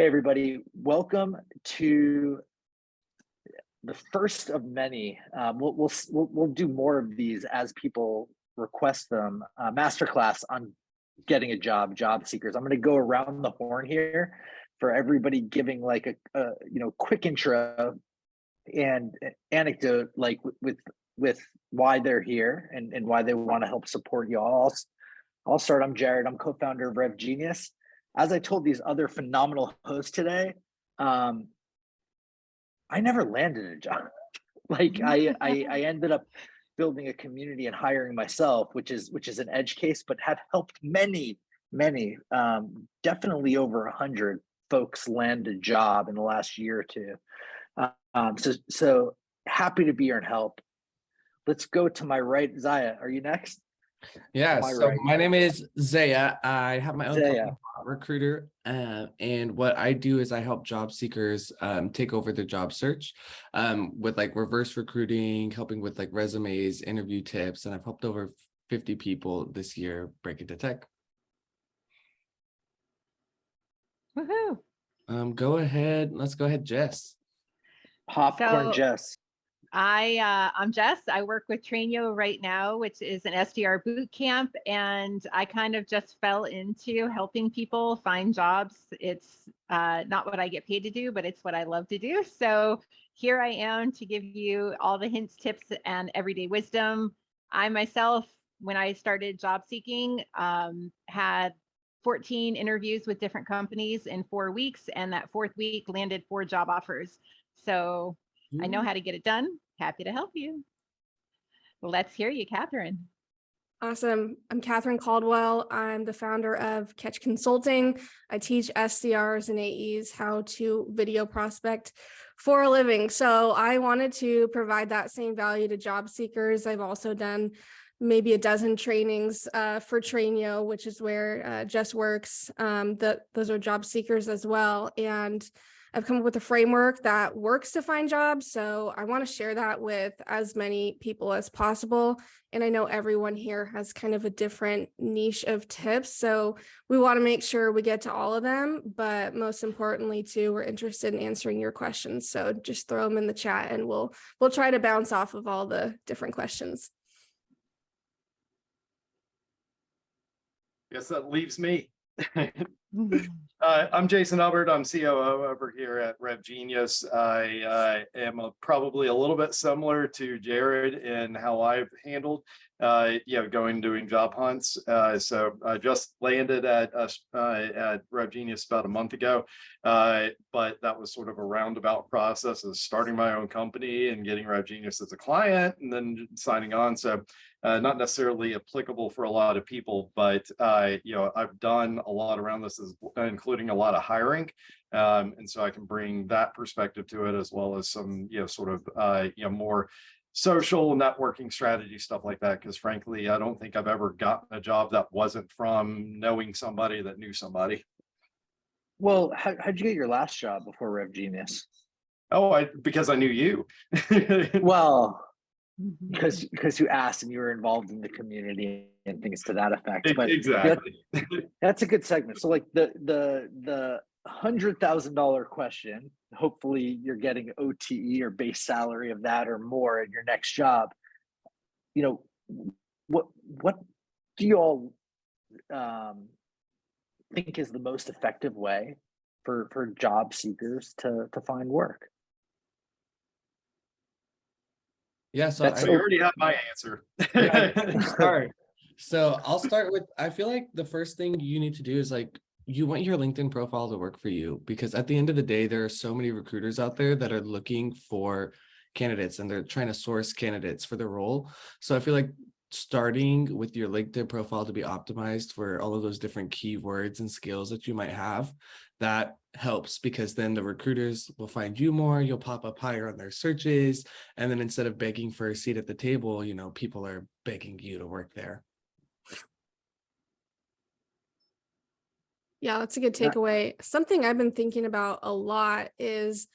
Hey everybody, welcome to the first of many. We'll do more of these as people request them. Masterclass on getting a job seekers. I'm going to go around the horn here for everybody, giving like a quick intro and anecdote, like with why they're here and why they want to help support you all. I'll start. I'm Jared. I'm co-founder of Rev Genius. As I told these other phenomenal hosts today, I never landed a job. Like I ended up building a community and hiring myself, which is an edge case, but have helped many, definitely over 100 folks land a job in the last year or two. So happy to be here and help. Let's go to my right. Zaya, are you next? Yeah, so right? My name is Zaya. I have my own company, Recruiter, and what I do is I help job seekers take over their job search with like reverse recruiting, helping with like resumes, interview tips, and I've helped over 50 people this year break into tech. Woohoo! Go ahead. Let's go ahead, Jess. Popcorn Jess. I'm Jess. I work with Trainio right now, which is an SDR boot camp, and I kind of just fell into helping people find jobs. It's not what I get paid to do, but it's what I love to do. So here I am to give you all the hints, tips, and everyday wisdom. I myself, when I started job seeking, had 14 interviews with different companies in 4 weeks, and that fourth week landed 4 job offers. So I know how to get it done. Happy to help you. Let's hear you, Catherine. Awesome. I'm Catherine Caldwell. I'm the founder of Catch Consulting. I teach SDRs and AEs how to video prospect for a living. So I wanted to provide that same value to job seekers. I've also done maybe a dozen trainings for Trainio, which is where Jess works. Those are job seekers as well. And I've come up with a framework that works to find jobs. So I want to share that with as many people as possible. And I know everyone here has kind of a different niche of tips. So we want to make sure we get to all of them. But most importantly, too, we're interested in answering your questions. So just throw them in the chat and we'll try to bounce off of all the different questions. Guess that leaves me. I'm Jason Hubbard. I'm COO over here at Rev Genius. I am probably a little bit similar to Jared in how I've handled, doing job hunts. So I just landed at Rev Genius about a month ago, but that was sort of a roundabout process of starting my own company and getting Rev Genius as a client and then signing on. So not necessarily applicable for a lot of people, but I've done a lot around this, including a lot of hiring, and so I can bring that perspective to it, as well as some more social networking strategy stuff like that. Because frankly, I don't think I've ever gotten a job that wasn't from knowing somebody that knew somebody. Well, how'd you get your last job before Rev Genius? Oh, because I knew you. Well, because you asked and you were involved in the community and things to that effect. But exactly. That's a good segment. So like the $100,000 question, hopefully you're getting OTE or base salary of that or more at your next job. What do you all think is the most effective way for job seekers to find work? Yeah, so you already have my answer. Start. So I'll start with, I feel like the first thing you need to do is like, you want your LinkedIn profile to work for you, because at the end of the day, there are so many recruiters out there that are looking for candidates and they're trying to source candidates for the role. So I feel like starting with your LinkedIn profile to be optimized for all of those different keywords and skills that you might have, that helps, because then the recruiters will find you more, you'll pop up higher on their searches. And then instead of begging for a seat at the table, people are begging you to work there. Yeah, that's a good takeaway. Something I've been thinking about a lot is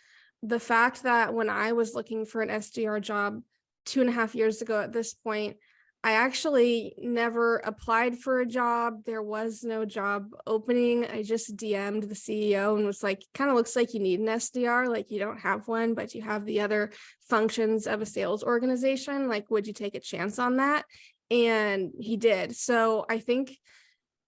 the fact that when I was looking for an SDR job 2.5 years ago at this point, I actually never applied for a job. There was no job opening. I just DM'd the CEO and was like, kind of looks like you need an SDR, like you don't have one, but you have the other functions of a sales organization. Like, would you take a chance on that? And he did. So I think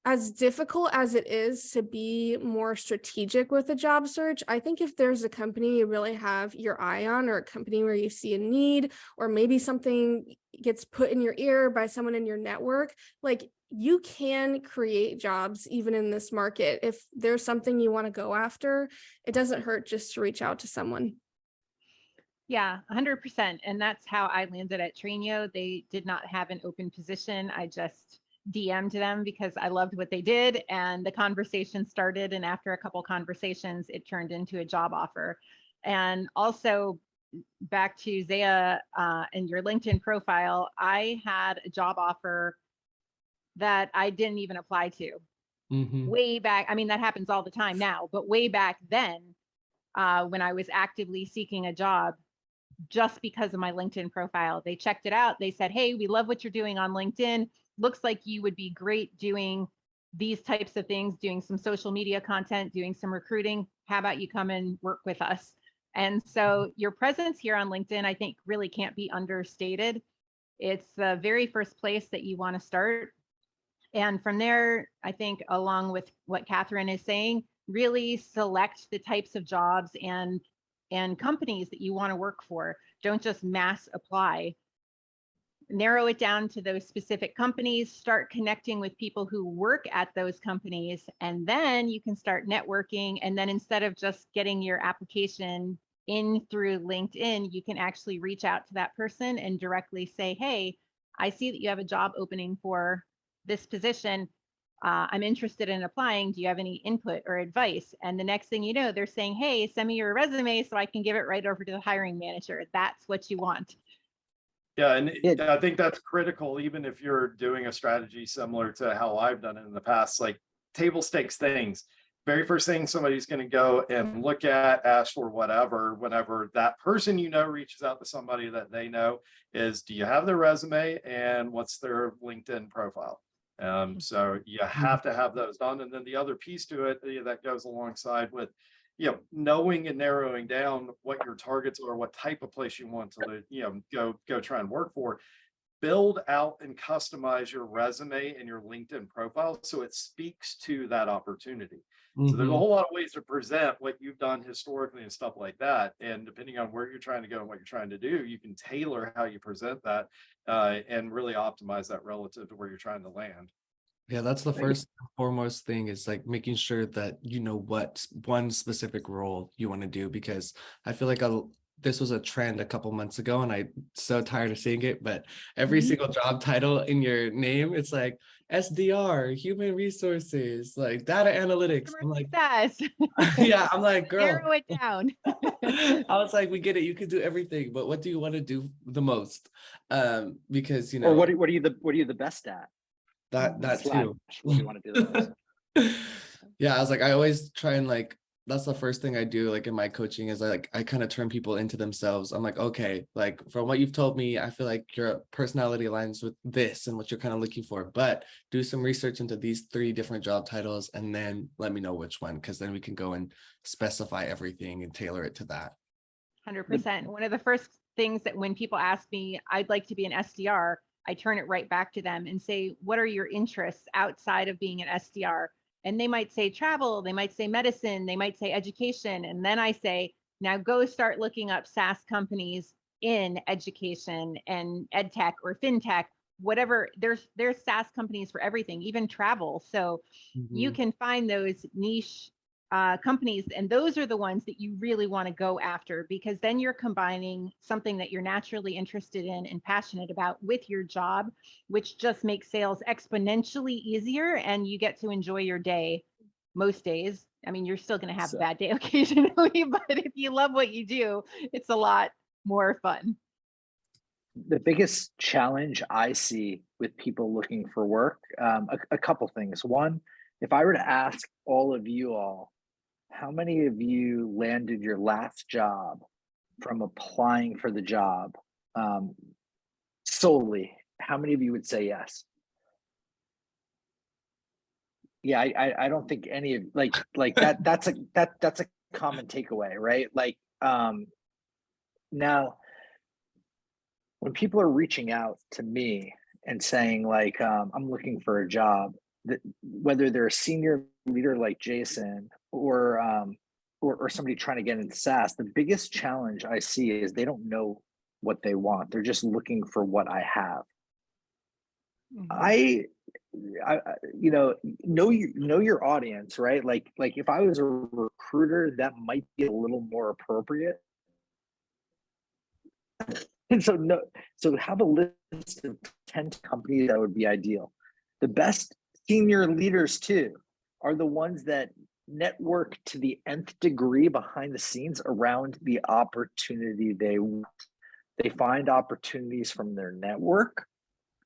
as difficult as it is to be more strategic with a job search, I think if there's a company you really have your eye on, or a company where you see a need, or maybe something gets put in your ear by someone in your network, like you can create jobs even in this market. If there's something you want to go after, it doesn't hurt just to reach out to someone. Yeah, 100%. And that's how I landed at Trainio. They did not have an open position. I just DM'd them because I loved what they did, and the conversation started. And after a couple conversations, it turned into a job offer. And also, back to Zaya and your LinkedIn profile, I had a job offer that I didn't even apply to. Way back. I mean, that happens all the time now, but way back then, when I was actively seeking a job, just because of my LinkedIn profile, they checked it out. They said, hey, we love what you're doing on LinkedIn. Looks like you would be great doing these types of things, doing some social media content, doing some recruiting. How about you come and work with us? And so your presence here on LinkedIn, I think, really can't be understated. It's the very first place that you want to start. And from there, I think, along with what Catherine is saying, really select the types of jobs and companies that you want to work for. Don't just mass apply. Narrow it down to those specific companies, start connecting with people who work at those companies, and then you can start networking. And then instead of just getting your application in through LinkedIn, you can actually reach out to that person and directly say, hey, I see that you have a job opening for this position. I'm interested in applying. Do you have any input or advice? And the next thing you know, they're saying, hey, send me your resume so I can give it right over to the hiring manager. That's what you want. Yeah, and I think that's critical, even if you're doing a strategy similar to how I've done it in the past, like table stakes things. Very first thing somebody's going to go and look at, ask for whatever, whenever that person reaches out to somebody that they know, is, do you have their resume and what's their LinkedIn profile? So you have to have those done. And then the other piece to it that goes alongside with, knowing and narrowing down what your targets are, what type of place you want to, go try and work for. Build out and customize your resume and your LinkedIn profile so it speaks to that opportunity. So there's a whole lot of ways to present what you've done historically and stuff like that. And depending on where you're trying to go and what you're trying to do, you can tailor how you present that and really optimize that relative to where you're trying to land. Yeah, that's the first and foremost thing, is like making sure that you know what one specific role you want to do, because I feel like this was a trend a couple months ago and I'm so tired of seeing it, but every single job title in your name, it's like SDR, human resources, like data analytics. I'm like, yeah, I'm like, girl, narrow it down. I was like, we get it, you can do everything, but what do you want to do the most? Because or what are you the best at? That too. What do you want to do the most? Yeah, I was like, I always try and like, that's the first thing I do, like in my coaching, is I kind of turn people into themselves. I'm like, okay, like from what you've told me, I feel like your personality aligns with this and what you're kind of looking for, but do some research into these 3 different job titles and then let me know which one, because then we can go and specify everything and tailor it to that. 100%. One of the first things that when people ask me, I'd like to be an SDR, I turn it right back to them and say, what are your interests outside of being an SDR? And they might say travel, they might say medicine, they might say education. And then I say, now go start looking up SaaS companies in education and ed tech or fintech, whatever. There's SaaS companies for everything, even travel. So you can find those niche companies, and those are the ones that you really want to go after, because then you're combining something that you're naturally interested in and passionate about with your job, which just makes sales exponentially easier, and you get to enjoy your day most days. I mean, you're still going to have a bad day occasionally, but if you love what you do, it's a lot more fun. The biggest challenge I see with people looking for work, a couple things. One, if I were to ask all of you all, how many of you landed your last job from applying for the job solely How many of you would say yes? Yeah, I don't think any of like that that's a common takeaway, right? Like now when people are reaching out to me and saying like I'm looking for a job, that whether they're a senior leader like Jason or somebody trying to get into SaaS, the biggest challenge I see is they don't know what they want. They're just looking for what I have. I know your audience, right? Like if I was a recruiter, that might be a little more appropriate. And so have a list of 10 companies that would be ideal. The best senior leaders too are the ones that network to the nth degree behind the scenes around the opportunity they want. They find opportunities from their network,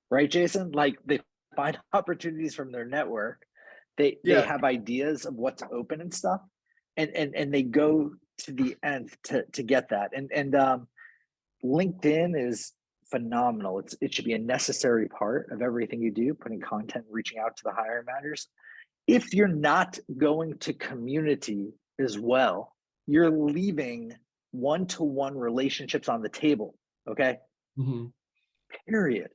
right, Jason? Like they find opportunities from their network. They have ideas of what's open and stuff, and they go to the nth to get that. And LinkedIn is phenomenal. It should be a necessary part of everything you do, putting content, reaching out to the hiring managers. If you're not going to community as well, you're leaving one-to-one relationships on the table. Okay. Mm-hmm. Period.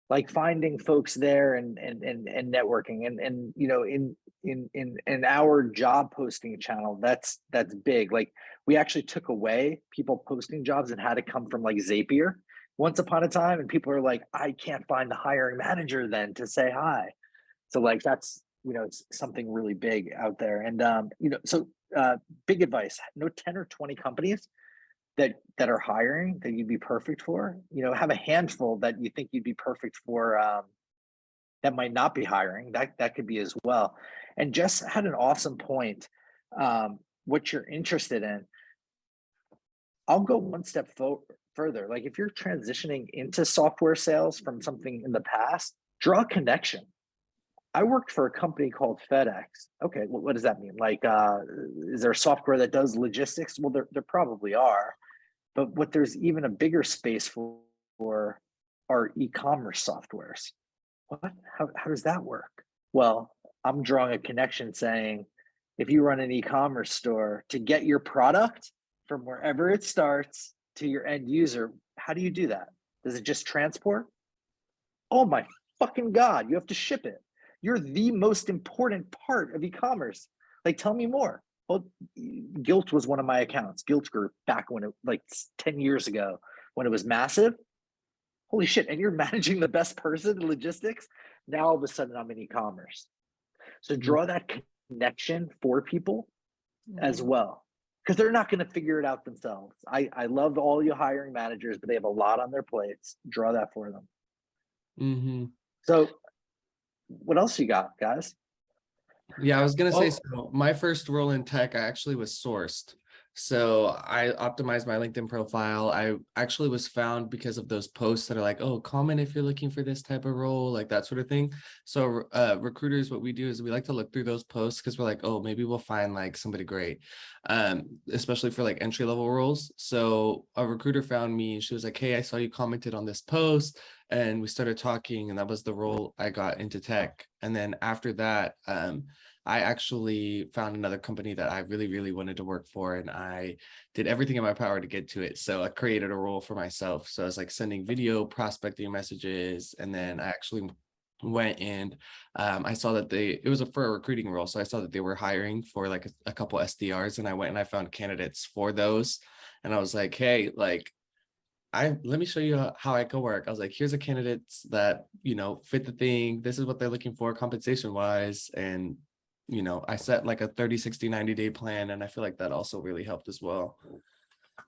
Like finding folks there and networking and you know in our job posting channel, that's big. Like we actually took away people posting jobs and had to come from like Zapier once upon a time, and people are like, I can't find the hiring manager then to say hi. So like that's it's something really big out there. And so big advice: no 10 or 20 companies that are hiring that you'd be perfect for. Have a handful that you think you'd be perfect for, that might not be hiring. That could be as well. And Jess had an awesome point. What you're interested in, I'll go one step further. Like if you're transitioning into software sales from something in the past, draw a connection. I worked for a company called FedEx. Okay, what does that mean? Like, is there software that does logistics? Well, there probably are. But what there's even a bigger space for are e-commerce softwares. What? How does that work? Well, I'm drawing a connection saying, if you run an e-commerce store, to get your product from wherever it starts to your end user, how do you do that? Does it just transport? Oh my fucking God, you have to ship it. You're the most important part of e-commerce. Like, tell me more. Well, Guilt was one of my accounts, Guilt Group, back when it like 10 years ago when it was massive. Holy shit. And you're managing the best person in logistics. Now all of a sudden I'm in e-commerce. So draw that connection for people as well, because they're not going to figure it out themselves. I love all you hiring managers, but they have a lot on their plates. Draw that for them. Mm-hmm. So what else you got, guys? Yeah, I was gonna say, so my first role in tech, I actually was sourced. So I optimized my LinkedIn profile. I actually was found because of those posts that are like, oh, comment if you're looking for this type of role, like that sort of thing. So recruiters, what we do is we like to look through those posts because we're like, oh, maybe we'll find like somebody great, especially for like entry level roles. So a recruiter found me. She was like, hey, I saw you commented on this post. And we started talking, and that was the role I got into tech. And then after that, I actually found another company that I really, really wanted to work for, and I did everything in my power to get to it. So I created a role for myself. So I was like sending video prospecting messages, and then I actually went and I saw that it was for a recruiting role. So I saw that they were hiring for like a couple SDRs, and I went and I found candidates for those. And I was like, hey, like, let me show you how I can work. I was like, here's a candidates that, fit the thing. This is what they're looking for compensation wise. And, I set like a 30, 60, 90-day plan. And I feel like that also really helped as well.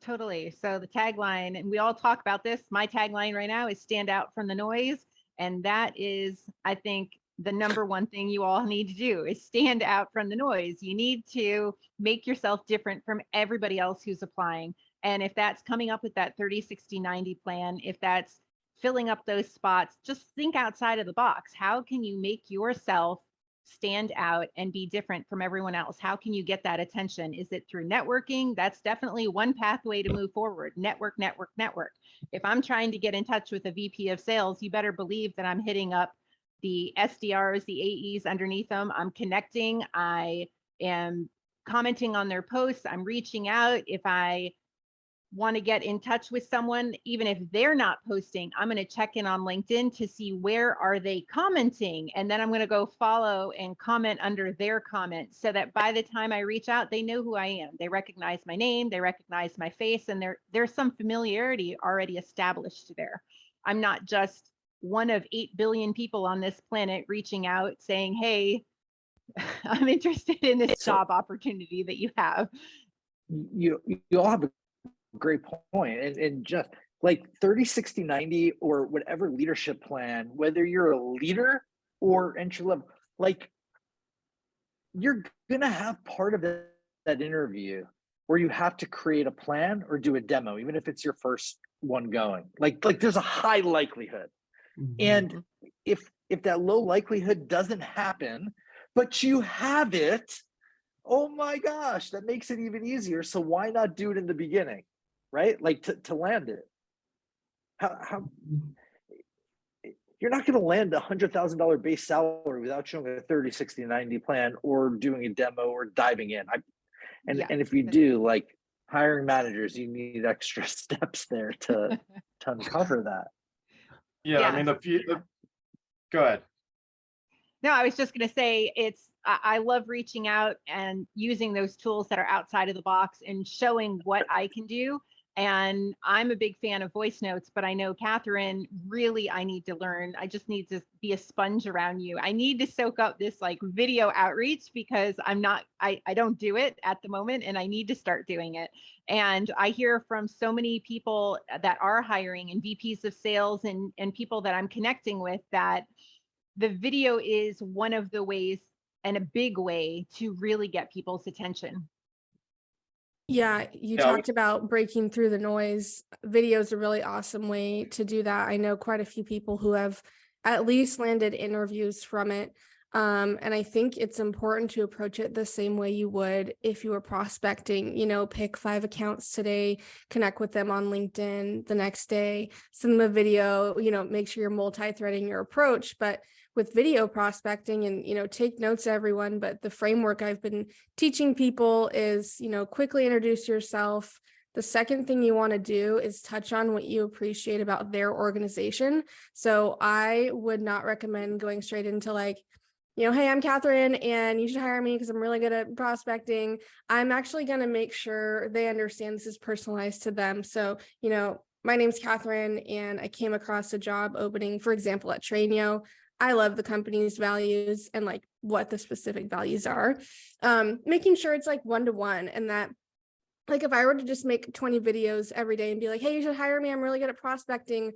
Totally. So the tagline, and we all talk about this, my tagline right now is stand out from the noise. And that is, I think, the number one thing you all need to do is stand out from the noise. You need to make yourself different from everybody else who's applying. And if that's coming up with that 30, 60, 90 plan, if that's filling up those spots, just think outside of the box. How can you make yourself stand out and be different from everyone else? How can you get that attention? Is it through networking? That's definitely one pathway to move forward. Network, network, network. If I'm trying to get in touch with a VP of sales, you better believe that I'm hitting up the SDRs, the AEs underneath them. I'm connecting. I am commenting on their posts. I'm reaching out. If I want to get in touch with someone, even if they're not posting, I'm going to check in on LinkedIn to see where are they commenting. And then I'm going to go follow and comment under their comments so that by the time I reach out, they know who I am. They recognize my name, they recognize my face, and there's some familiarity already established there. I'm not just one of 8 billion people on this planet reaching out saying, hey, I'm interested in this job opportunity that you have. You all have a great point. And just like 30, 60, 90 or whatever leadership plan, whether you're a leader or entry level, like you're gonna have part of that interview where you have to create a plan or do a demo, even if it's your first one going. Like there's a high likelihood. And if that low likelihood doesn't happen, but you have it, oh my gosh, that makes it even easier. So why not do it in the beginning, right? Like to land it. How you're not going to land $100,000 base salary without showing a 30, 60, 90 plan or doing a demo or diving in. And if you do, like hiring managers, you need extra steps there to uncover that. Yeah, I mean, go ahead. No, I was just going to say I love reaching out and using those tools that are outside of the box and showing what I can do. And I'm a big fan of voice notes, but I know, Catherine, really, I need to learn. I just need to be a sponge around you. I need to soak up this like video outreach because I don't do it at the moment and I need to start doing it. And I hear from so many people that are hiring and VPs of sales and people that I'm connecting with that the video is one of the ways and a big way to really get people's attention. Yeah, you talked about breaking through the noise. Video is a really awesome way to do that. I know quite a few people who have at least landed interviews from it. And I think it's important to approach it the same way you would if you were prospecting, pick 5 accounts today, connect with them on LinkedIn the next day, send them a video, make sure you're multi-threading your approach. But with video prospecting and, take notes, everyone, but the framework I've been teaching people is, quickly introduce yourself. The second thing you want to do is touch on what you appreciate about their organization. So I would not recommend going straight into like, hey, I'm Catherine and you should hire me because I'm really good at prospecting. I'm actually going to make sure they understand this is personalized to them. So, my name's Catherine and I came across a job opening, for example, at Trainio. I love the company's values and like what the specific values are. Making sure it's like one-to-one and that like if I were to just make 20 videos every day and be like, hey, you should hire me, I'm really good at prospecting,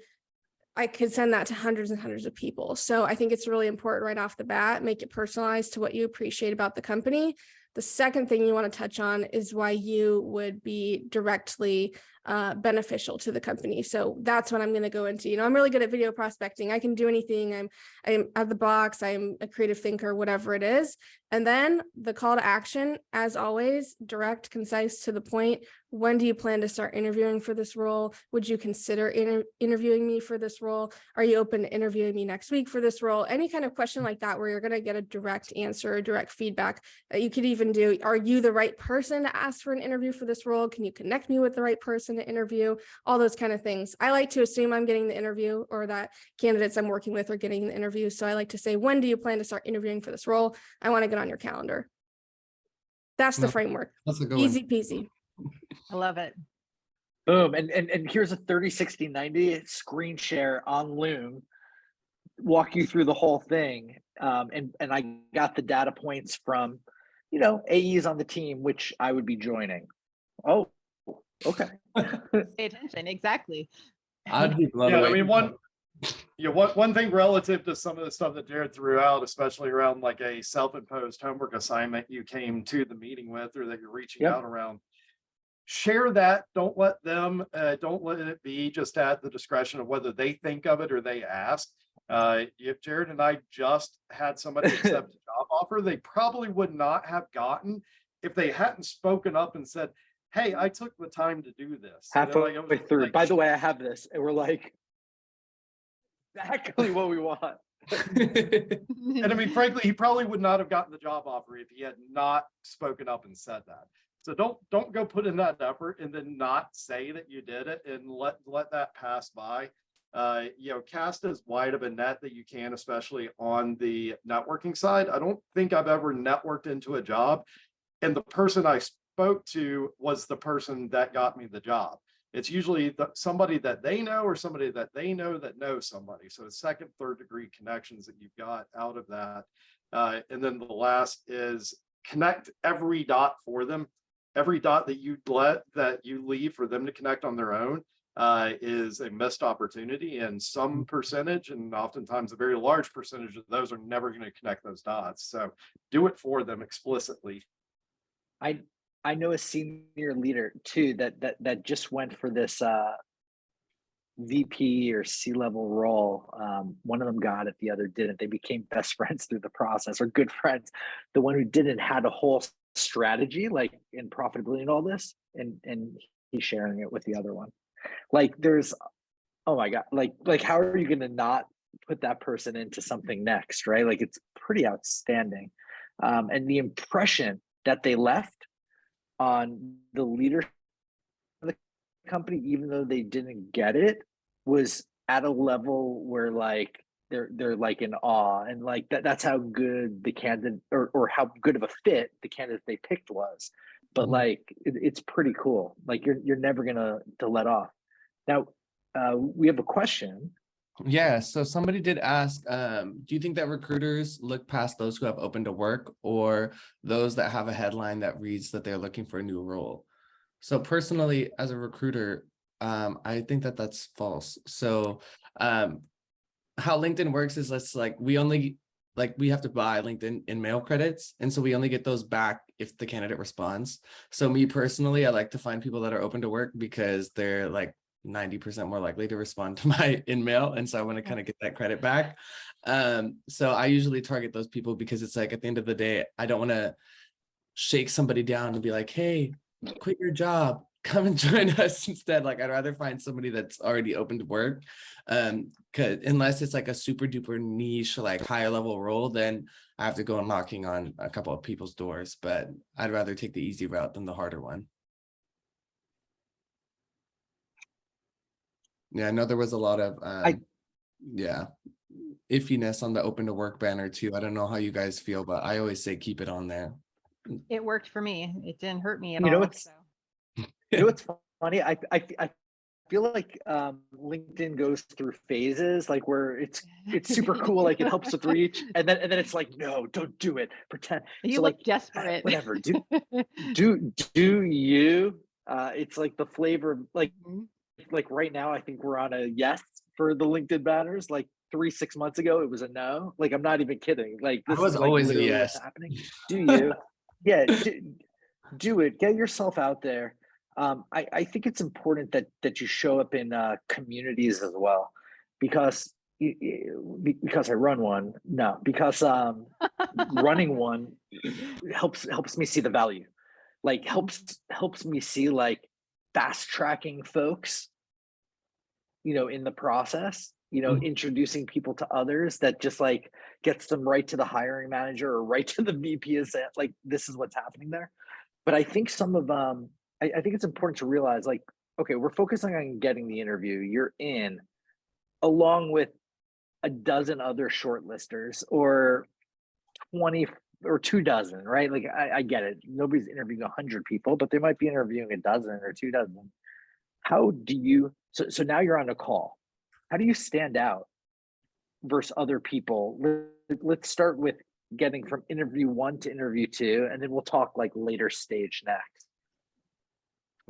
I could send that to hundreds and hundreds of people. So I think it's really important right off the bat, make it personalized to what you appreciate about the company. The second thing you want to touch on is why you would be directly beneficial to the company. So that's what I'm going to go into. I'm really good at video prospecting. I can do anything. I'm out of the box. I'm a creative thinker, whatever it is. And then the call to action, as always, direct, concise, to the point. When do you plan to start interviewing for this role? Would you consider interviewing me for this role? Are you open to interviewing me next week for this role? Any kind of question like that, where you're going to get a direct answer, or direct feedback. You could even do, are you the right person to ask for an interview for this role? Can you connect me with the right person to interview? All those kind of things. I like to assume I'm getting the interview, or that candidates I'm working with are getting the interview. So I like to say, when do you plan to start interviewing for this role? I want to get on your calendar. That's the framework. That's a good Easy peasy. I love it. Boom. And here's a 30, 60, 90 screen share on Loom, walk you through the whole thing. And I got the data points from, AEs on the team, which I would be joining. Oh, okay. Pay attention. Exactly. I'd be blown Yeah, away. I mean, one thing relative to some of the stuff that Jared threw out, especially around like a self-imposed homework assignment you came to the meeting with, or that you're reaching out around, share that. Don't let it be just at the discretion of whether they think of it or they ask. If Jared and I just had somebody accept a job offer, they probably would not have gotten if they hadn't spoken up and said, hey, I took the time to do this. Halfway It was through. like, By the way, I have this, and we're like, exactly what we want. and I mean, frankly, he probably would not have gotten the job offer if he had not spoken up and said that. So don't go put in that effort and then not say that you did it and let that pass by. Cast as wide of a net that you can, especially on the networking side. I don't think I've ever networked into a job and the person I spoke to was the person that got me the job. It's usually somebody that they know or somebody that they know that knows somebody. So second, third degree connections that you've got out of that. And then the last is connect every dot for them. Every dot that you leave for them to connect on their own is a missed opportunity, and some percentage, and oftentimes a very large percentage of those are never going to connect those dots. So do it for them explicitly. I know a senior leader too that just went for this VP or C-level role. One of them got it, the other didn't. They became best friends through the process, or good friends. The one who didn't had a whole strategy, like in profitability and all this, and he's sharing it with the other one. Like there's, oh my God, like how are you going to not put that person into something next, right? Like it's pretty outstanding. And the impression that they left on the leadership of the company, even though they didn't get it, was at a level where like they're like in awe, and like that's how good the candidate or how good of a fit the candidate they picked was. But like it's pretty cool. Like you're never gonna to let off. Now we have a question. Yeah, so somebody did ask, do you think that recruiters look past those who have open to work or those that have a headline that reads that they're looking for a new role? So personally, as a recruiter, I think that that's false. So how LinkedIn works is we have to buy LinkedIn in mail credits. And so we only get those back if the candidate responds. So me personally, I like to find people that are open to work because they're like 90% more likely to respond to my in-mail. And so I want to kind of get that credit back. So I usually target those people because it's like at the end of the day, I don't want to shake somebody down and be like, hey, quit your job, come and join us instead. Like I'd rather find somebody that's already open to work. Cause unless it's like a super duper niche, like higher level role, then I have to go knocking on a couple of people's doors, but I'd rather take the easy route than the harder one. Yeah, I know there was a lot of iffiness on the open to work banner too. I don't know how you guys feel, but I always say keep it on there. It worked for me. It didn't hurt me at You know, all. it's funny. I feel like LinkedIn goes through phases, like where it's super cool, like it helps with reach, and then it's like, no, don't do it. Pretend You so look like desperate. whatever. Do you? It's like the flavor of like right now, I think we're on a yes for the LinkedIn banners. Like 6 months ago, it was a no. Like I'm not even kidding. Like this was is like always a literally yes. what's happening. Do you? Yeah, do it. Get yourself out there. I think it's important that you show up in communities as well, because because I run one. No, because running one helps me see the value. Like helps me see like fast tracking folks, in the process, introducing people to others that just like gets them right to the hiring manager or right to the VP. Is that like this is what's happening there? But I think some of I think it's important to realize like, okay, we're focusing on getting the interview. You're in, along with a dozen other shortlisters or 20 or 24, right? Like I get it. Nobody's interviewing 100 people, but they might be interviewing a dozen or 24. How do you? So now you're on a call. How do you stand out versus other people? Let's start with getting from interview 1 to interview 2, and then we'll talk like later stage next.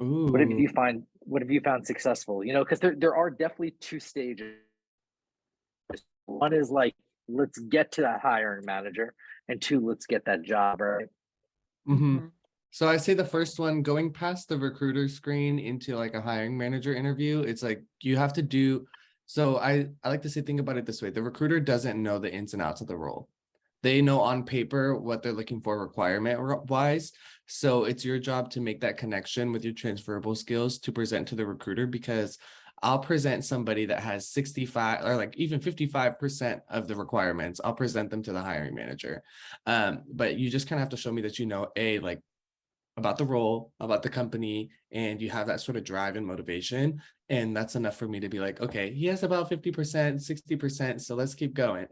Ooh. What have you found successful? Because there are definitely 2 stages. One is like, let's get to that hiring manager, and 2, let's get that job, right? Mm-hmm. So I say the first one, going past the recruiter screen into like a hiring manager interview, it's like you have to do So I like to say, think about it this way. The recruiter doesn't know the ins and outs of the role. They know on paper what they're looking for requirement wise. So it's your job to make that connection with your transferable skills to present to the recruiter, because I'll present somebody that has 65 or like even 55% of the requirements. I'll present them to the hiring manager. But you just kind of have to show me that you know, like about the role, about the company, and you have that sort of drive and motivation. And that's enough for me to be like, okay, he has about 50%, 60%. So let's keep going.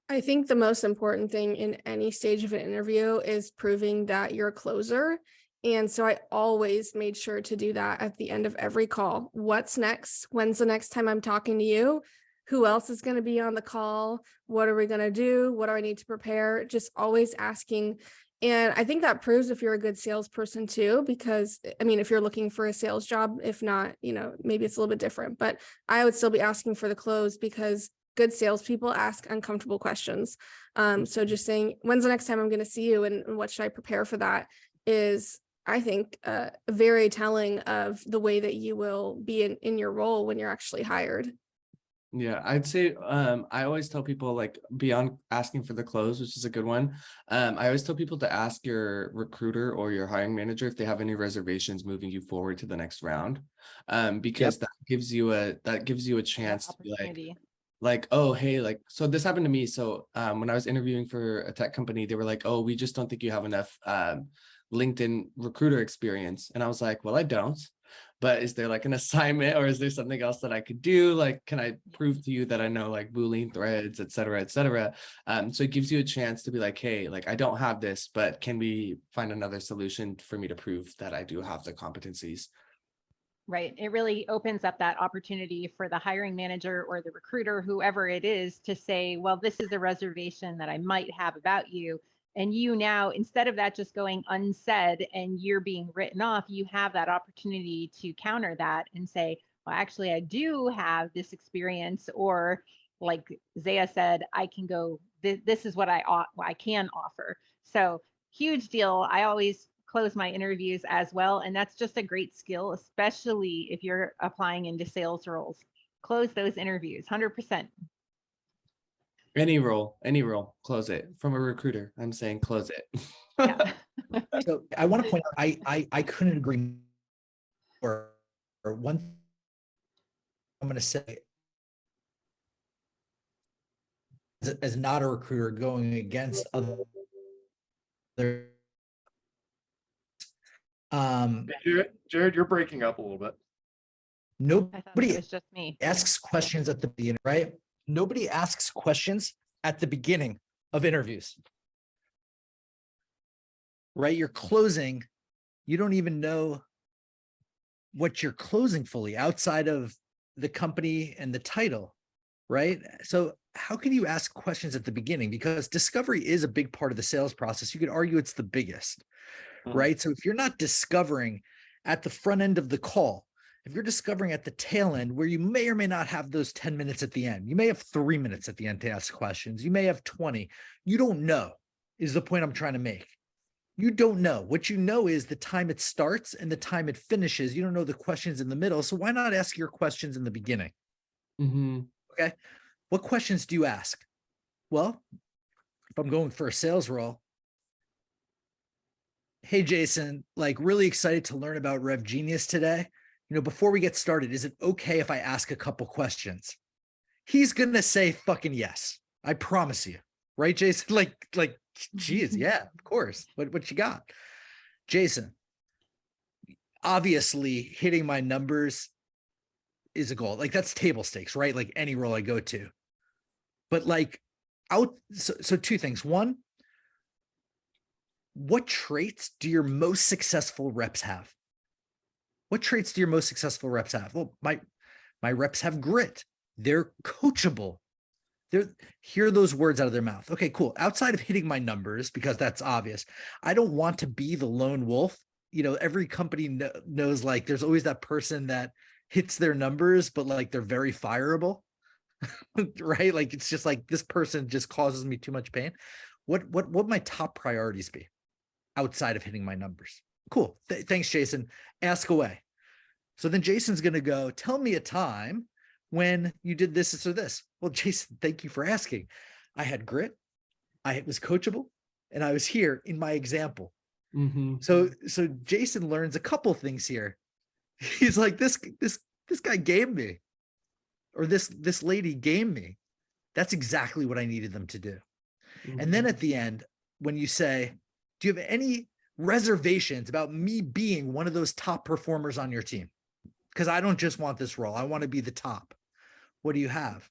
I think the most important thing in any stage of an interview is proving that you're a closer. And so I always made sure to do that at the end of every call. What's next? When's the next time I'm talking to you? Who else is going to be on the call? What are we going to do? What do I need to prepare? Just always asking. And I think that proves if you're a good salesperson too, because I mean, if you're looking for a sales job, if not, maybe it's a little bit different, but I would still be asking for the close, because good salespeople ask uncomfortable questions. So just saying, when's the next time I'm going to see you and what should I prepare for that is, I think, very telling of the way that you will be in your role when you're actually hired. Yeah, I'd say I always tell people, like, beyond asking for the close, which is a good one. I always tell people to ask your recruiter or your hiring manager if they have any reservations moving you forward to the next round. Because that gives you a chance to be like, oh, hey, like, so this happened to me. So when I was interviewing for a tech company, they were like, oh, we just don't think you have enough LinkedIn recruiter experience. And I was like, well, I don't. But is there like an assignment, or is there something else that I could do? Like, can I prove to you that I know like Boolean threads, et cetera, et cetera? So it gives you a chance to be like, hey, like, I don't have this, but can we find another solution for me to prove that I do have the competencies? Right. It really opens up that opportunity for the hiring manager or the recruiter, whoever it is, to say, well, this is a reservation that I might have about you. And you now, instead of that just going unsaid and you're being written off, you have that opportunity to counter that and say, well, actually, I do have this experience, or like Zaya said, I can go, this is what I can offer. So huge deal. I always close my interviews as well. And that's just a great skill, especially if you're applying into sales roles. Close those interviews, 100%. Any role, close it. From a recruiter, I'm saying close it. Yeah. So I want to point out, I couldn't agree more. Or one thing I'm going to say, as not a recruiter going against other, Jared, you're breaking up a little bit. I thought it nobody was just me. asks questions at the beginning, right? Nobody asks questions at the beginning of interviews, right? You're closing, you don't even know what you're closing fully outside of the company and the title, right? So how can you ask questions at the beginning? Because discovery is a big part of the sales process. You could argue it's the biggest, right? So if you're not discovering at the front end of the call, if you're discovering at the tail end, where you may or may not have those 10 minutes at the end, you may have 3 minutes at the end to ask questions, you may have 20, you don't know, is the point I'm trying to make. You don't know. What you know is the time it starts and the time it finishes. You don't know the questions in the middle. So why not ask your questions in the beginning? Mm-hmm. Okay. What questions do you ask? Well, if I'm going for a sales role, hey, Jason, like, really excited to learn about Rev Genius today. Before we get started, is it okay if I ask a couple questions? He's going to say fucking yes. I promise you. Right, Jason? Like, geez, yeah, of course. What you got? Jason, obviously hitting my numbers is a goal. Like, that's table stakes, right? Like any role I go to. But like, so two things. One, what traits do your most successful reps have? What traits do your most successful reps have? Well, my reps have grit. They're coachable. Hear those words out of their mouth. Okay, cool. Outside of hitting my numbers, because that's obvious, I don't want to be the lone wolf. Every company knows, like, there's always that person that hits their numbers, but like they're very fireable, right? Like, it's just like, this person just causes me too much pain. What my top priorities be outside of hitting my numbers? Cool. Thanks, Jason. Ask away. So then Jason's going to go, tell me a time when you did this or this. Well, Jason, thank you for asking. I had grit, I was coachable, and I was here in my example. So Jason learns a couple things here. He's like, this guy game me, or this lady game me. That's exactly what I needed them to do. And then at the end, when you say, do you have any reservations about me being one of those top performers on your team? Because I don't just want this role. I want to be the top. What do you have?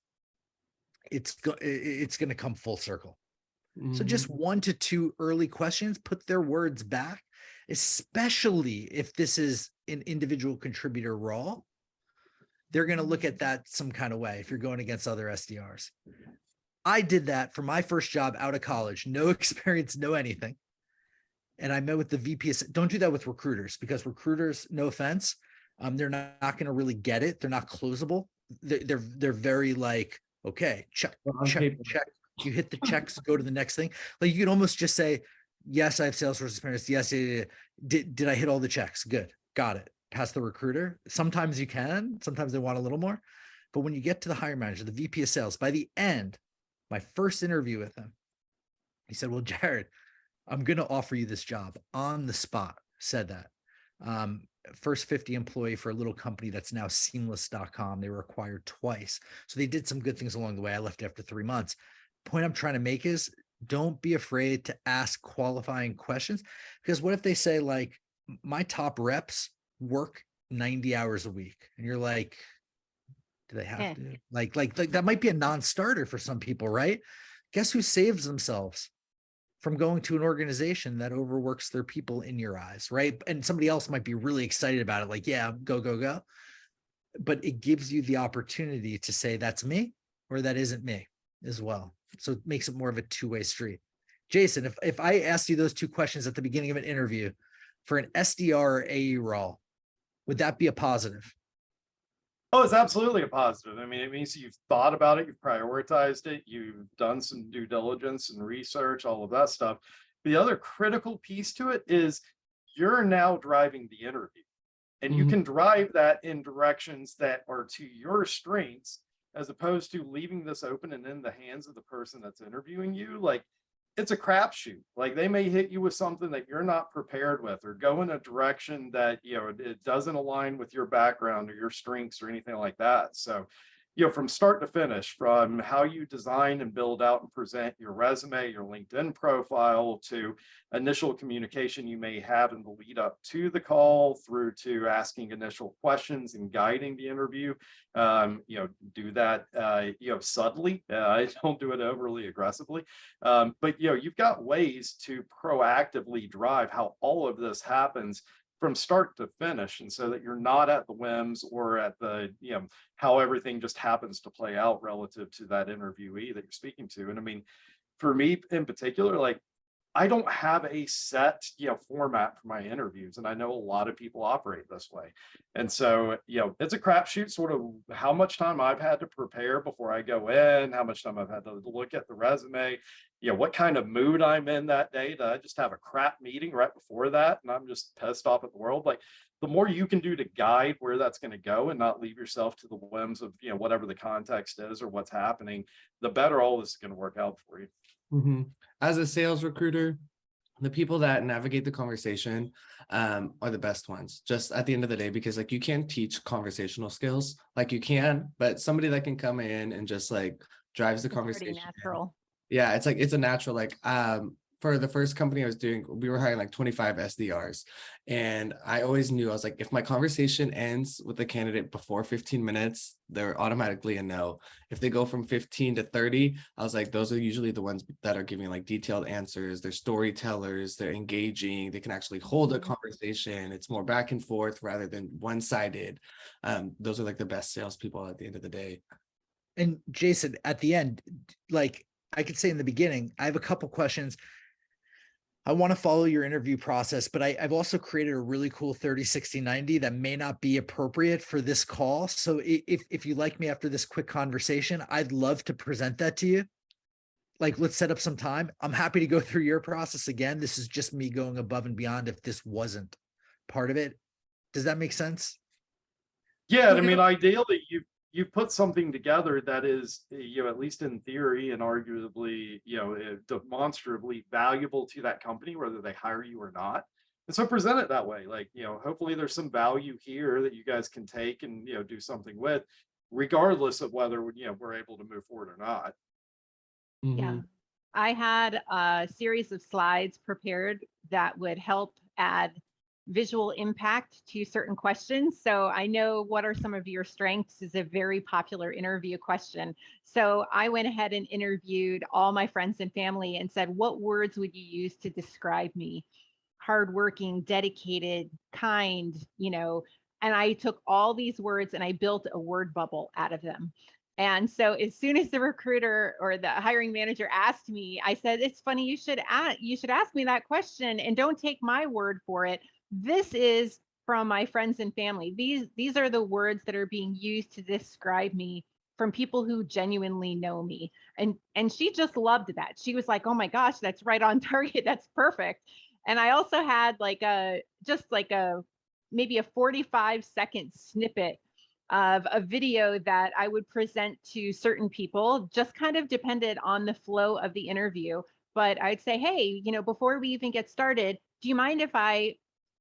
It's going to come full circle. So just 1 to 2 early questions, put their words back, especially if this is an individual contributor role. They're going to look at that some kind of way if you're going against other SDRs. I did that for my first job out of college, no experience, no anything. And I met with the VP. Don't do that with recruiters, because recruiters, no offense, they're not going to really get it. They're not closable. They're very like, okay, check. You hit the checks, go to the next thing. Like you can almost just say, yes, I have Salesforce experience. Yes. Did I hit all the checks? Good. Got it. Pass the recruiter. Sometimes you can, sometimes they want a little more, but when you get to the hiring manager, the VP of sales, by the end, my first interview with him, he said, well, Jared, I'm going to offer you this job on the spot. Said that. First 50 employee for a little company that's now seamless.com. They were acquired twice. So they did some good things along the way. I left after 3 months. Point I'm trying to make is don't be afraid to ask qualifying questions, because what if they say like, my top reps work 90 hours a week, and you're like, do they have to? Like that might be a non-starter for some people, right? Guess who saves themselves from going to an organization that overworks their people in your eyes, right? And somebody else might be really excited about it, like, yeah, go. But it gives you the opportunity to say that's me or that isn't me as well. So it makes it more of a two-way street. Jason, if I asked you those 2 questions at the beginning of an interview for an SDR or AE role, would that be a positive? Oh, it's absolutely a positive. I mean, it means you've thought about it, you've prioritized it, you've done some due diligence and research, all of that stuff. The other critical piece to it is you're now driving the interview, and you can drive that in directions that are to your strengths, as opposed to leaving this open and in the hands of the person that's interviewing you. Like, it's a crapshoot. Like, they may hit you with something that you're not prepared with, or go in a direction that, it doesn't align with your background or your strengths or anything like that. So, from start to finish, from how you design and build out and present your resume, your LinkedIn profile, to initial communication you may have in the lead up to the call, through to asking initial questions and guiding the interview. Do that, subtly. Don't do it overly aggressively. But, you've got ways to proactively drive how all of this happens from start to finish, and so that you're not at the whims or at the, how everything just happens to play out relative to that interviewee that you're speaking to. And I mean, for me in particular, like, I don't have a set, format for my interviews. And I know a lot of people operate this way. And so, it's a crapshoot, sort of how much time I've had to prepare before I go in, how much time I've had to look at the resume, what kind of mood I'm in that day. Did I just have a crap meeting right before that, and I'm just pissed off at the world? Like, the more you can do to guide where that's going to go and not leave yourself to the whims of, whatever the context is or what's happening, the better all this is going to work out for you. As a sales recruiter, the people that navigate the conversation are the best ones, just at the end of the day, because like, you can't teach conversational skills like you can, but somebody that can come in and just like drives the conversation. Natural. Yeah, it's like, it's a natural, like, for the first company I was doing, we were hiring like 25 SDRs. And I always knew, I was like, if my conversation ends with the candidate before 15 minutes, they're automatically a no. If they go from 15 to 30, I was like, those are usually the ones that are giving like detailed answers. They're storytellers, they're engaging, they can actually hold a conversation. It's more back and forth rather than one-sided. Those are like the best salespeople at the end of the day. And Jason, at the end, like I could say in the beginning, I have a couple questions. I want to follow your interview process, but I've also created a really cool 30, 60, 90 that may not be appropriate for this call. So if you like me after this quick conversation, I'd love to present that to you. Like, let's set up some time. I'm happy to go through your process again. This is just me going above and beyond if this wasn't part of it. Does that make sense? Yeah, and I mean, ideally, you've put something together that is, at least in theory and arguably, demonstrably valuable to that company, whether they hire you or not. And so present it that way. Like, hopefully there's some value here that you guys can take and, do something with, regardless of whether, we're able to move forward or not. Yeah. Mhm. I had a series of slides prepared that would help add visual impact to certain questions. So I know what are some of your strengths is a very popular interview question. So I went ahead and interviewed all my friends and family and said, what words would you use to describe me? Hardworking, dedicated, kind, and I took all these words and I built a word bubble out of them. And so as soon as the recruiter or the hiring manager asked me, I said, it's funny, you should ask me that question and don't take my word for it. This is from my friends and family. These are the words that are being used to describe me from people who genuinely know me. And she just loved that. She was like, oh my gosh, that's right on target. That's perfect. And I also had maybe a 45-second snippet of a video that I would present to certain people, just kind of depended on the flow of the interview. But I'd say, hey, before we even get started, do you mind if I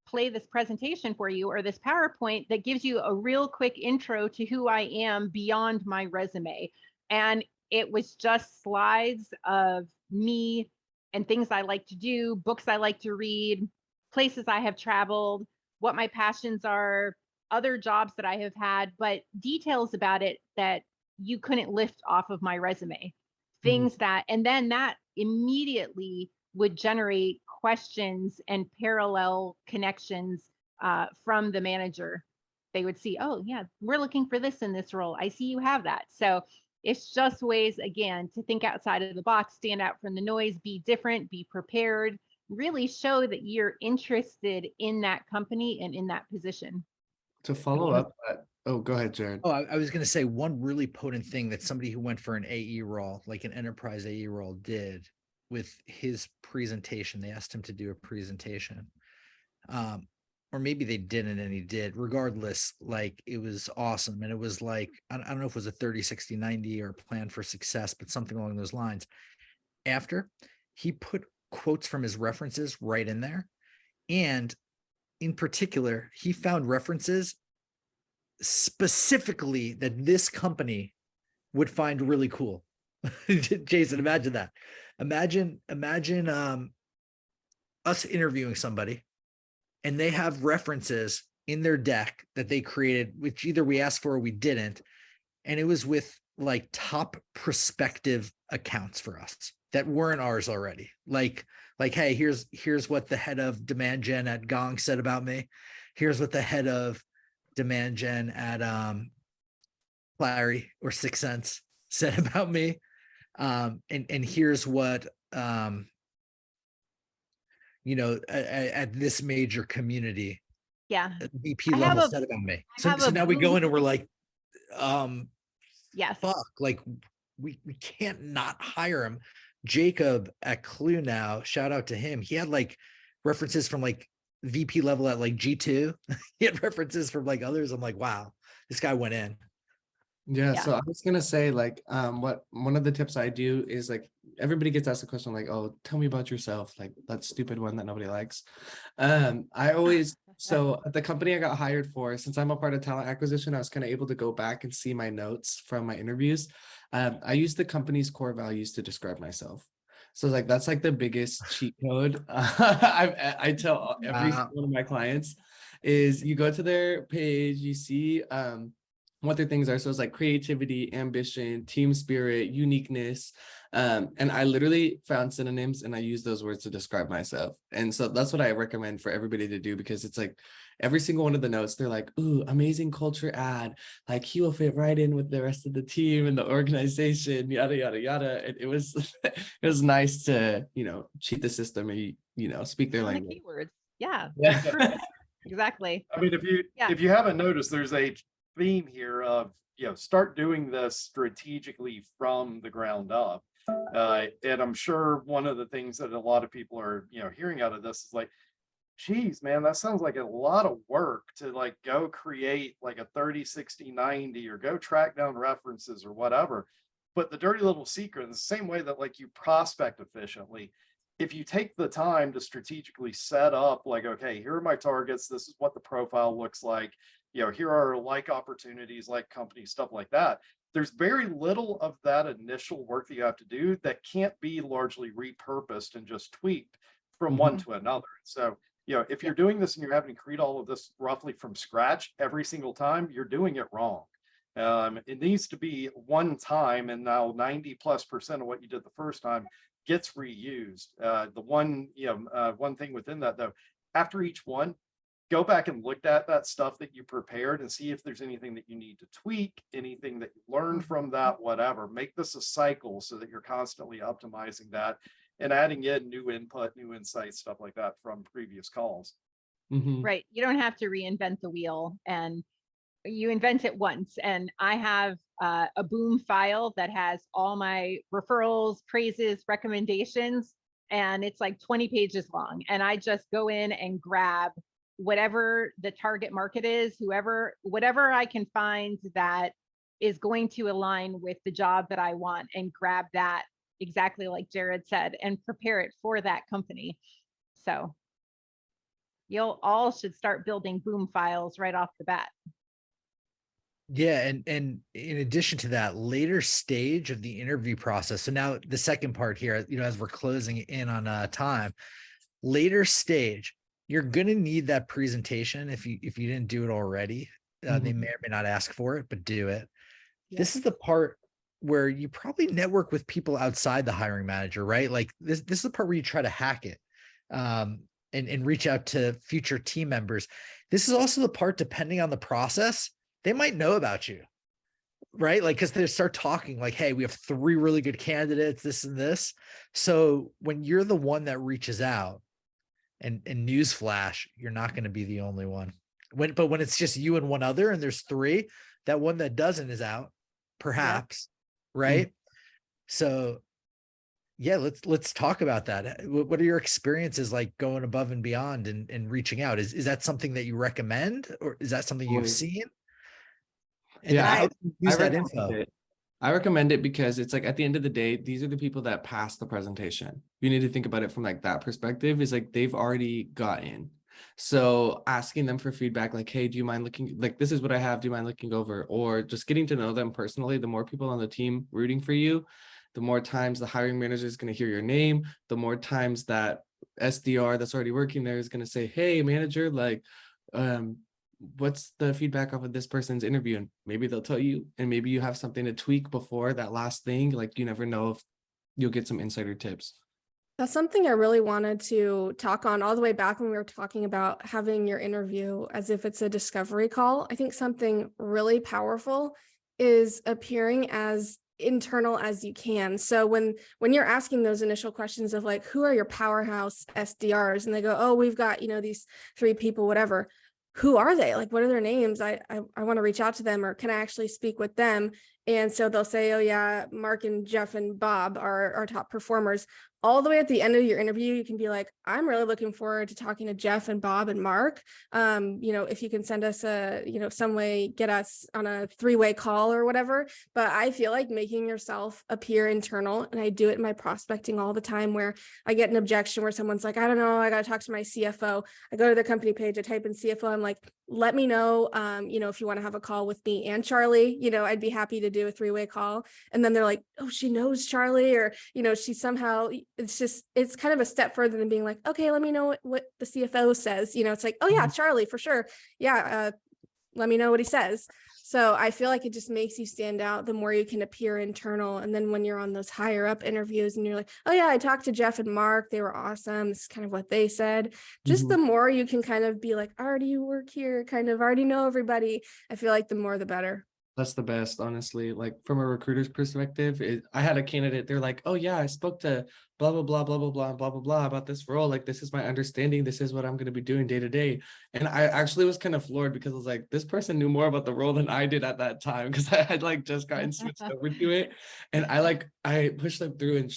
play this presentation for you or this PowerPoint that gives you a real quick intro to who I am beyond my resume? And it was just slides of me and things I like to do, books I like to read, places I have traveled, what my passions are, other jobs that I have had, but details about it that you couldn't lift off of my resume. Things that, and then that immediately would generate questions and parallel connections from the manager. They would see, oh yeah, we're looking for this in this role. I see you have that. So it's just ways, again, to think outside of the box, stand out from the noise, be different, be prepared, really show that you're interested in that company and in that position. To follow up, oh, go ahead, Jared. Oh, I was going to say one really potent thing that somebody who went for an AE role, like an enterprise AE role, did with his presentation. They asked him to do a presentation. Or maybe they didn't and he did. Regardless, like it was awesome. And it was like, I don't know if it was a 30, 60, 90 or plan for success, but something along those lines. After he put quotes from his references right in there. And in particular, he found references specifically that this company would find really cool. Jason, imagine that. Imagine us interviewing somebody and they have references in their deck that they created, which either we asked for or we didn't. And it was with like top prospective accounts for us that weren't ours already. Like, hey, here's what the head of demand gen at Gong said about me. Here's what the head of demand gen at Clary or Sixth Sense said about me. And here's what at this major community VP level said about me. So now we go in and we're like, yes, fuck, like we can't not hire him. Jacob at Clue now, shout out to him. He had like references from like VP level at like G2. He had references from like others. I'm like, wow, this guy went in. Yeah, so I was gonna say like what one of the tips I do is like everybody gets asked a question like, oh, tell me about yourself, like that stupid one that nobody likes. I always so at the company I got hired for, since I'm a part of talent acquisition, I was kind of able to go back and see my notes from my interviews. I use the company's core values to describe myself. So like that's like the biggest cheat code. I tell every one of my clients is you go to their page, you see what their things are. So it's like creativity, ambition, team spirit, uniqueness. And I literally found synonyms and I use those words to describe myself. And so that's what I recommend for everybody to do, because it's like every single one of the notes, they're like, ooh, amazing culture ad. Like he will fit right in with the rest of the team and the organization, yada, yada, yada. And it was, it was nice to, cheat the system and, speak their language. The keywords. Yeah. Yeah. Exactly. I mean, if you haven't noticed, there's a theme here of, start doing this strategically from the ground up. And I'm sure one of the things that a lot of people are, hearing out of this is like, geez, man, that sounds like a lot of work to like go create like a 30, 60, 90, or go track down references or whatever. But the dirty little secret, in the same way that like you prospect efficiently, if you take the time to strategically set up like, okay, here are my targets, this is what the profile looks like, here are like opportunities, like companies, stuff like that. There's very little of that initial work that you have to do that can't be largely repurposed and just tweaked from one to another. So, if you're doing this and you're having to create all of this roughly from scratch every single time, you're doing it wrong. It needs to be one time, and now 90+% of what you did the first time gets reused. One thing within that though, after each one, go back and look at that stuff that you prepared and see if there's anything that you need to tweak, anything that you learned from that, whatever. Make this a cycle so that you're constantly optimizing that and adding in new input, new insights, stuff like that from previous calls. Right. You don't have to reinvent the wheel, and you invent it once. And I have a boom file that has all my referrals, praises, recommendations, and it's like 20 pages long. And I just go in and grab whatever the target market is, whatever I can find that is going to align with the job that I want, and grab that exactly like Jared said, and prepare it for that company. So you'll all should start building boom files right off the bat. Yeah, and in addition to that, later stage of the interview process. So now the second part here, as we're closing in on time, later stage, you're gonna need that presentation if you didn't do it already. They may or may not ask for it, but do it. Yeah. This is the part where you probably network with people outside the hiring manager, right? Like this is the part where you try to hack it and reach out to future team members. This is also the part, depending on the process, they might know about you, right? Like, because they start talking like, hey, we have 3 really good candidates, this and this. So when you're the one that reaches out, and newsflash, you're not going to be the only one. But when it's just you and one other, and there's 3, that one that doesn't is out, perhaps, right? So yeah, let's talk about that. What are your experiences like going above and beyond and reaching out? Is that something that you recommend, or is that something you've seen? And yeah, how do you use that recommend info? it. I recommend it because it's like, at the end of the day, these are the people that pass the presentation. You need to think about it from like that perspective, is like they've already got in. So asking them for feedback, like, hey, do you mind looking, like, this is what I have, do you mind looking over? Or just getting to know them personally. The more people on the team rooting for you, the more times the hiring manager is going to hear your name, the more times that SDR that's already working there is going to say, hey, manager, like, what's the feedback off of this person's interview? And maybe they'll tell you, and maybe you have something to tweak before that last thing. Like, you never know if you'll get some insider tips. That's something I really wanted to talk on all the way back when we were talking about having your interview as if it's a discovery call. I think something really powerful is appearing as internal as you can. So when you're asking those initial questions of like, who are your powerhouse SDRs? And they go, oh, we've got, these 3 people, whatever. Who are they? Like, what are their names? I want to reach out to them, or can I actually speak with them? And so they'll say, oh yeah, Mark and Jeff and Bob are our top performers. All the way at the end of your interview, you can be like, I'm really looking forward to talking to Jeff and Bob and Mark. If you can send us some way, get us on a 3-way call or whatever. But I feel like making yourself appear internal, and I do it in my prospecting all the time, where I get an objection where someone's like, I don't know, I got to talk to my CFO. I go to the company page, I type in CFO. I'm like, let me know, if you want to have a call with me and Charlie, I'd be happy to do a 3-way call. And then they're like, oh, she knows Charlie, or, she somehow, it's kind of a step further than being like, okay, let me know what the CFO says. It's like, oh yeah, Charlie, for sure. Yeah. Let me know what he says. So I feel like it just makes you stand out the more you can appear internal. And then when you're on those higher up interviews and you're like, oh yeah, I talked to Jeff and Mark, they were awesome, this is kind of what they said. Just the more you can kind of be like, I already work here, kind of already know everybody. I feel like the more the better. That's the best, honestly. Like from a recruiter's perspective, I had a candidate, they're like, oh yeah, I spoke to blah, blah, blah, blah, blah, blah, blah, blah, blah about this role. Like, this is my understanding. This is what I'm going to be doing day to day. And I actually was kind of floored because I was like, this person knew more about the role than I did at that time because I had like just gotten switched over to it. And I pushed them through and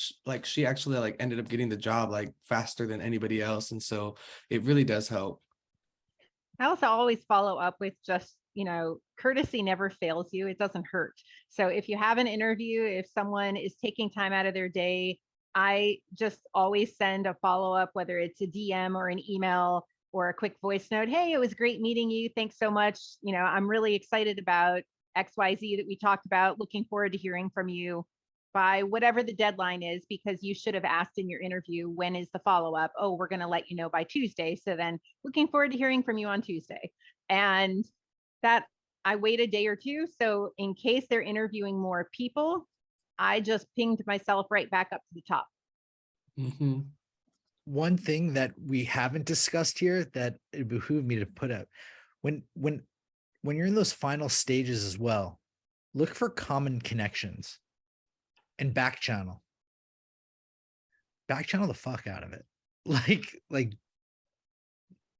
she actually like ended up getting the job like faster than anybody else. And so it really does help. I also always follow up with just, courtesy never fails you. It doesn't hurt. So if you have an interview, if someone is taking time out of their day, I just always send a follow up, whether it's a DM or an email or a quick voice note. Hey, it was great meeting you. Thanks so much. I'm really excited about XYZ that we talked about. Looking forward to hearing from you by whatever the deadline is, because you should have asked in your interview, when is the follow-up? Oh, we're going to let you know by Tuesday. So then looking forward to hearing from you on Tuesday. And that I wait a day or two. So in case they're interviewing more people, I just pinged myself right back up to the top. Mm-hmm. One thing that we haven't discussed here that it behooved me to put up, when you're in those final stages as well, look for common connections and back channel the fuck out of it. Like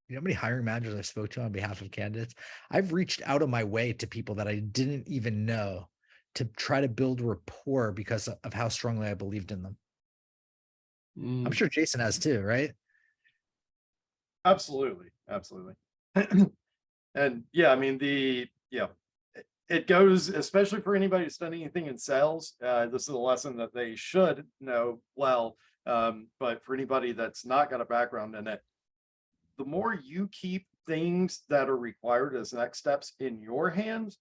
you know how many hiring managers I spoke to on behalf of candidates? I've reached out of my way to people that I didn't even know to try to build rapport because of how strongly I believed in them. I'm sure Jason has too, right? Absolutely. And yeah, I mean, it goes, especially for anybody who's done anything in sales. This is a lesson that they should know well. But for anybody that's not got a background in it, the more you keep things that are required as next steps in your hands,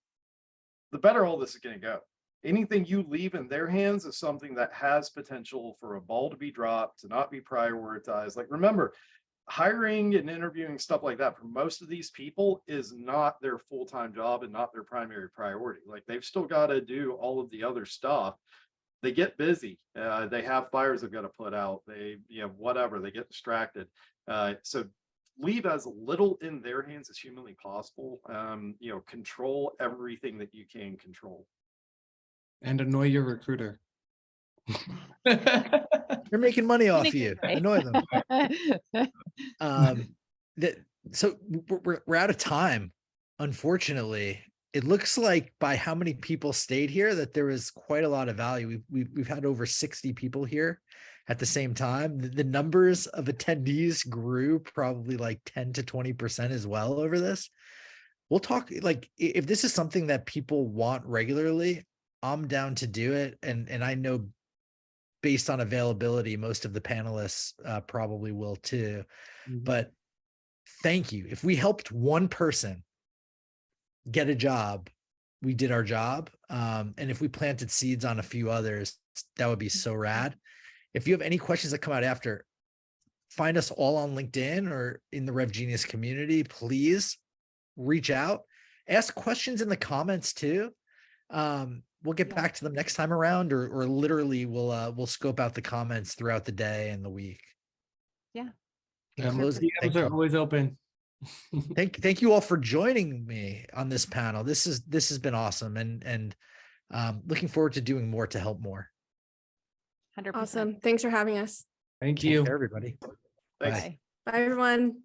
the better all this is going to go. Anything you leave in their hands is something that has potential for a ball to be dropped, to not be prioritized. Like, remember, hiring and interviewing, stuff like that, for most of these people is not their full-time job and not their primary priority. Like, they've still got to do all of the other stuff. They get busy. They have fires they've got to put out. They, whatever, they get distracted. So leave as little in their hands as humanly possible. Control everything that you can control. And annoy your recruiter. They're making money off you. Annoy them. So we're out of time. Unfortunately, it looks like by how many people stayed here that there was quite a lot of value. We've had over 60 people here at the same time. The numbers of attendees grew probably like 10 to 20% as well over this. We'll talk, like, if this is something that people want regularly, I'm down to do it. And I know based on availability, most of the panelists probably will too. Mm-hmm. But thank you. If we helped one person get a job, we did our job. And if we planted seeds on a few others, that would be so rad. If you have any questions that come out after, find us all on LinkedIn or in the Rev Genius community. Please reach out, ask questions in the comments too. We'll get back to them next time around, or literally we'll scope out the comments throughout the day and the week. Yeah. In closing, DMs are always open. Thank you all for joining me on this panel. This has been awesome, and looking forward to doing more to help more. 100%. Awesome. Thanks for having us. Thank you. Take care, everybody. Thanks. Bye. Bye, everyone.